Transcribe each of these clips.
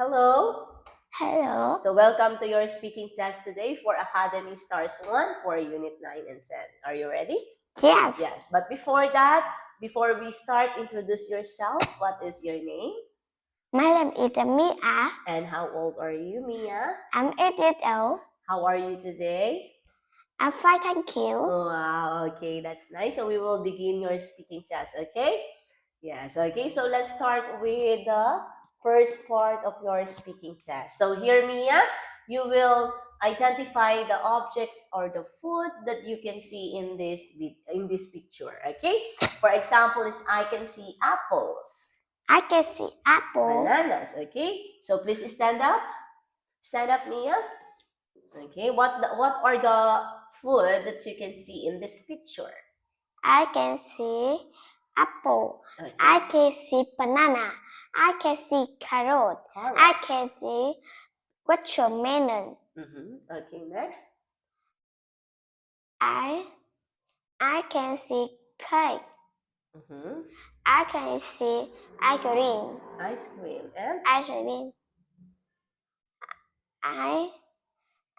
Hello. Hello. So welcome to your speaking test today for Academy Stars 1 for Unit 9 and 10. Are you ready? Yes. Yes. But before that, before we start, introduce yourself. What is your name? My name is Mia. And how old are you, Mia? I'm 8 years old. How are you today? I'm fine, thank you. Wow, okay, that's nice. So we will begin your speaking test, okay? Yes, okay. So let's start with the first part of your speaking test. So here, Mia, you will identify the objects or the food that you can see in this picture, okay? For example, is I can see apples, I can see apple, bananas, okay? So please stand up. Stand up, Mia. Okay, what are the food that you can see in this picture? I can see apple, Okay. I can see banana, I can see carrot, I can see watermelon, Okay, next. I can see cake, I can see ice cream, Ice cream and ice cream.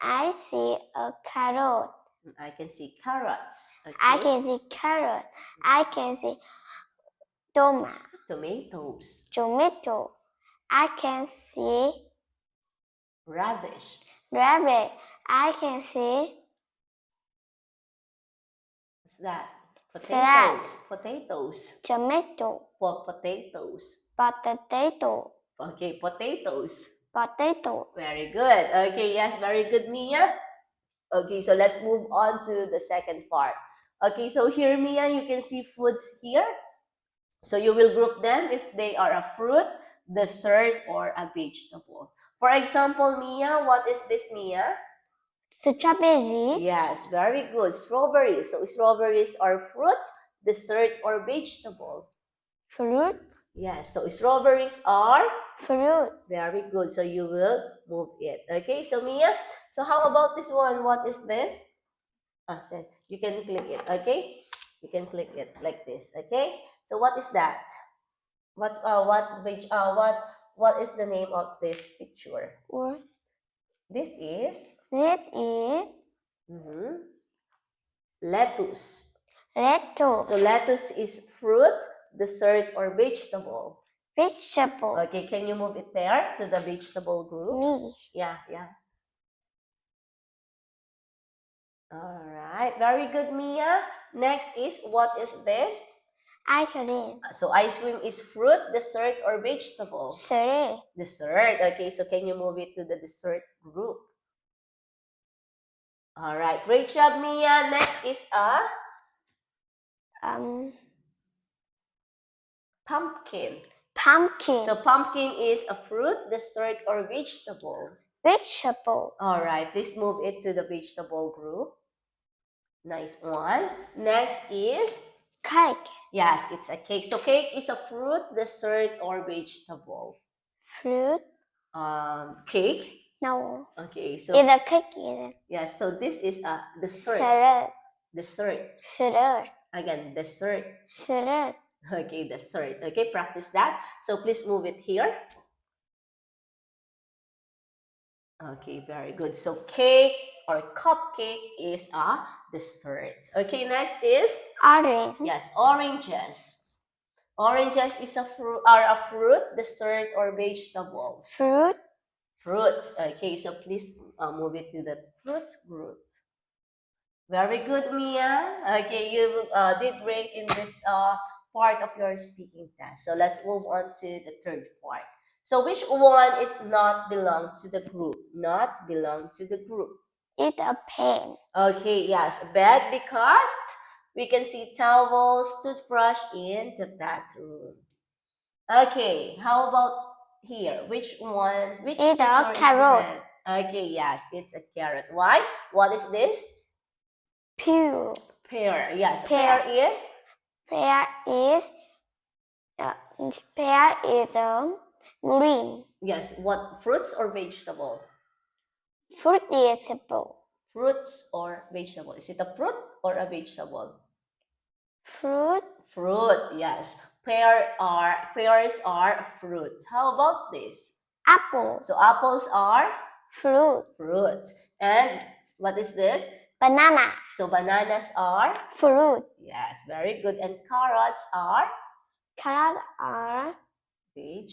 I see a carrot. I can see carrots. Okay. I can see carrot. I can see Tomatoes. tomato. I can see Radish. rabbit. I can see What's that? salad. Potatoes. Tomato. Potatoes. Potato. Okay, potatoes. Potato. Very good. Okay, yes, very good, Mia. Okay, so let's move on to the second part. Okay, so here, Mia, you can see foods here. So you will group them if they are a fruit, dessert, or a vegetable. For example, Mia, what is this, Mia? Strawberry. Yes, very good. Strawberries. So strawberries are fruit, dessert, or vegetable? Fruit. Yes, so strawberries are? Fruit. Very good. So you will move it. Okay, so Mia, so how about this one? What is this? So you can click it, okay? You can click it like this, okay? So what is that? What is the name of this picture? What? This is That is lettuce. lettuce. So lettuce is fruit, dessert, or vegetable? Vegetable. Okay, can you move it there to the vegetable group? Me. Yeah. All right, very good, Mia. Next is, what is this? Ice cream. So ice cream is fruit, dessert, or vegetable? Cereal. Dessert. Okay, so can you move it to the dessert group? All right, great job, Mia. Next is a pumpkin. Pumpkin. So pumpkin is a fruit, dessert, or vegetable? Vegetable. All right, please move it to the vegetable group. Nice one. Next is Cake. yes, it's a cake. So cake is a fruit, dessert, or vegetable? Fruit. Cake. No. Okay, so It's a cake. yes, so this is a dessert. Salad. Dessert. Salad. Again, dessert. Salad. Okay, dessert. Okay, practice that. So please move it here. Okay, very good. So cake or cupcake is a dessert. Okay, next is Orange. yes, oranges. Oranges is are a fruit, dessert, or vegetables? Fruit. Fruits. Okay, so please move it to the fruits group. Very good, Mia. Okay, you did great in this part of your speaking test. So let's move on to the third part. So which one is not belong to the group? Not belong to the group. It's a pen. Okay, yes, bed because we can see towels, toothbrush in the bathroom. Okay, how about here? Which one? Which It's a picture is carrot. red? Okay, yes, it's a carrot. Why? What is this? Pear. Pear. Yes, Pear. pear is? Pear is green. Yes, what? Fruits or vegetable? Fruit vegetable. Fruits or vegetable? Is it a fruit or a vegetable? Fruit. Fruit, yes. Pears are fruits. How about this? apple, So apples are fruit, fruits. And what is this? banana, So bananas are? fruit, Yes, very good. And carrots are? carrots are Veg,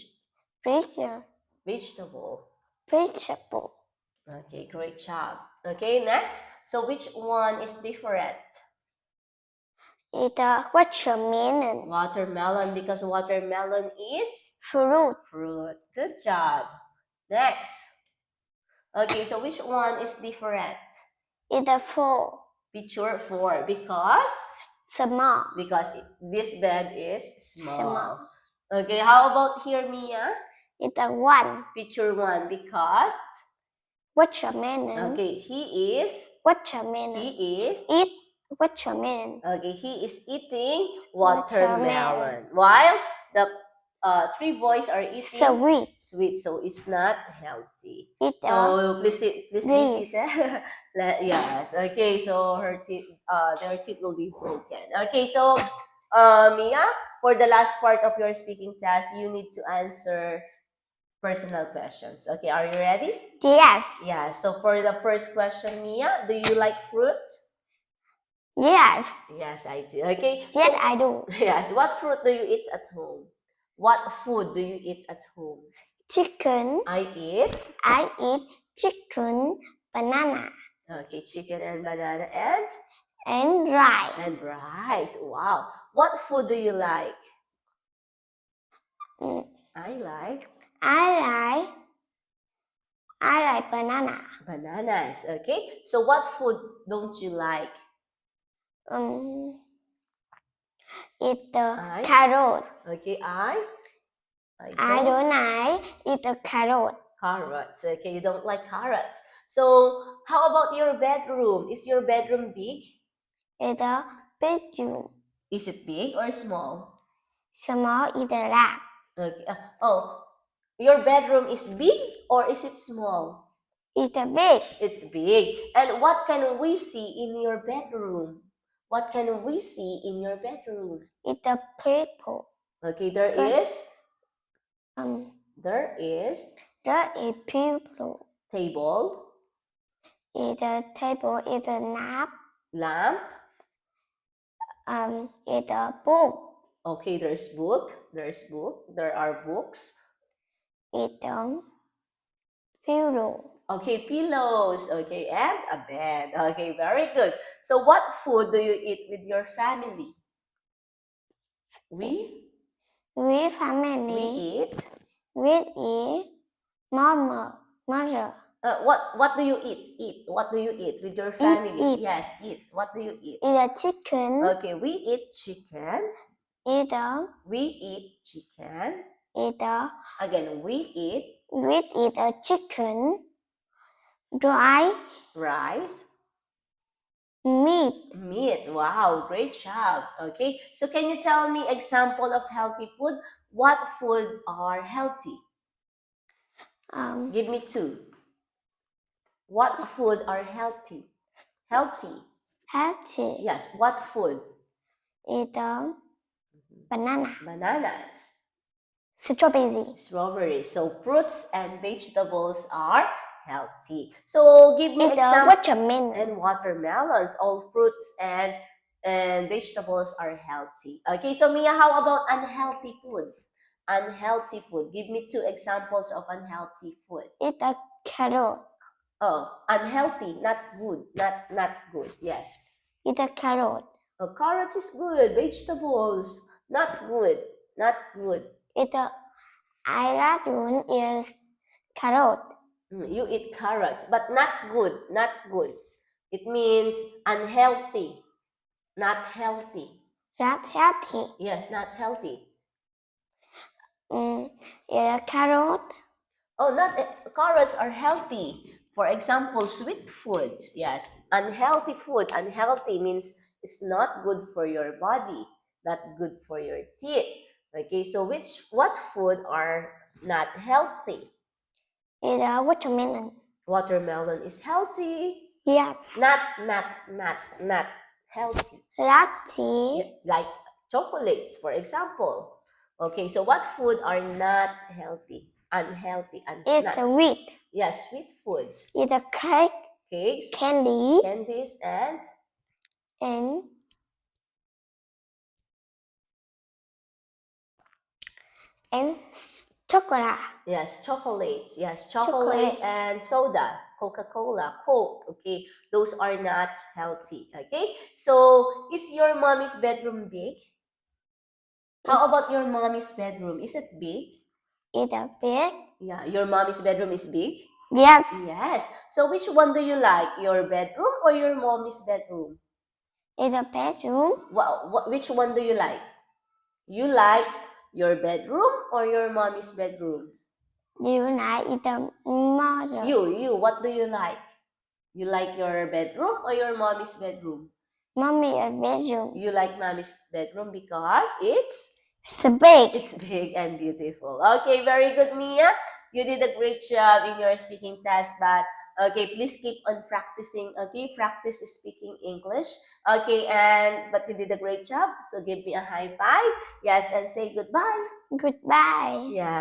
vegetable, vegetable. vegetable. Okay, great job. Okay, next. So which one is different? It's a watermelon, Watermelon, because watermelon is fruit. fruit. Good job. Next. Okay, so which one is different? It's a four, Picture 4, because small, this bed is small. small. Okay, how about here, Mia? It's a one, Picture 1, because watermelon, okay, he is watermelon. Eat watermelon. Okay, he is eating Watermelon. watermelon, while the 3 boys are eating Sweet. sweet, so it's not healthy. It's a So please be Please. seated. Yes. Okay. So their teeth will be broken. Okay. So, Mia, for the last part of your speaking test, you need to answer personal questions. Okay. Are you ready? yes, Yeah. So for the first question, Mia, do you like fruit? yes, Yes, I do. Okay. yes, So I do. yes, what fruit do you eat at home? What food do you eat at home? Chicken. I eat. I eat chicken, banana, Okay, chicken and banana and rice. and rice. Wow. What food do you like? Mm, I like I like banana. bananas. Okay. So what food don't you like? Eat the I- carrot. Okay, I I don't like eat the carrot. carrots. Okay, you don't like carrots. So how about your bedroom? Is your bedroom big? Eat the bedroom. Is it big or small? Small eat the lap. Okay. Oh, your bedroom is big or is it small? Eat the big. It's big. And what can we see in your bedroom? What can we see in your bedroom? Eat the people. Okay, there Good. is There is people. table, Eat the table. Eat the nap. lamp. Eat the book. Okay, there's book. There are books. Eat the pillow. Okay, pillows. Okay, and a bed. Okay, very good. So what food do you eat with your family? We Family. eat. We eat mother. What do you eat? Eat. What do you eat with your family? Eat. Yes, eat. What do you eat? Eat the chicken. Okay, we eat chicken. Eat the We eat chicken. eat the Again, we eat the chicken. Dry rice, meat. meat. Wow, great job. Okay, so can you tell me example of healthy food? What food are healthy? Give me 2. What food are healthy? Healthy. Healthy. Yes, what food? Eat the banana. Bananas. Strawberry. Strawberries. So fruits and vegetables are healthy. So give me Eat the example. watermelon. And watermelons. All fruits and vegetables are healthy. Okay, so Mia, how about unhealthy food? Unhealthy food. Give me 2 examples of unhealthy food. Eat the carrot. Oh, unhealthy, not good, not good. Yes. Eat the carrot. Oh, carrots is good. Vegetables, not good, not good. Eat the I don't eat carrot. You eat carrots, but not good, not good. It means unhealthy, not healthy. Not healthy. Yes, not healthy. Eat the carrot. Oh, not carrots are healthy. For example, sweet foods. Yes, unhealthy food. Unhealthy means it's not good for your body, not good for your teeth. Okay, so what food are not healthy? Eat the watermelon. Watermelon is healthy. Yes. Not healthy. Healthy. Like chocolates, for example. Okay, so what food are not healthy? Unhealthy. Eat sweet. Yes, sweet foods. Eat a cake, Cakes, candy, candies, and and chocolate. yes, chocolates. Yes, chocolate and soda, Coca-Cola, Coke. Okay, those are not healthy. Okay, so is your mommy's bedroom big? How about your mommy's bedroom? Is it big? Eat a bed. Yeah, your mommy's bedroom is big? Yes. Yes. So which one do you like? Your bedroom or your mommy's bedroom? Eat a bedroom. Which one do you like? You like your bedroom or your mommy's bedroom? Do you like eat a mother? What do you like? You like your bedroom or your mommy's bedroom? Mommy a bedroom. You like mommy's bedroom because it's Big. It's big and beautiful. Okay, very good, Mia. You did a great job in your speaking test, but okay, please keep on practicing. Okay, practice speaking English. Okay, but you did a great job. So give me a high five. Yes, and say goodbye. Goodbye. Yeah.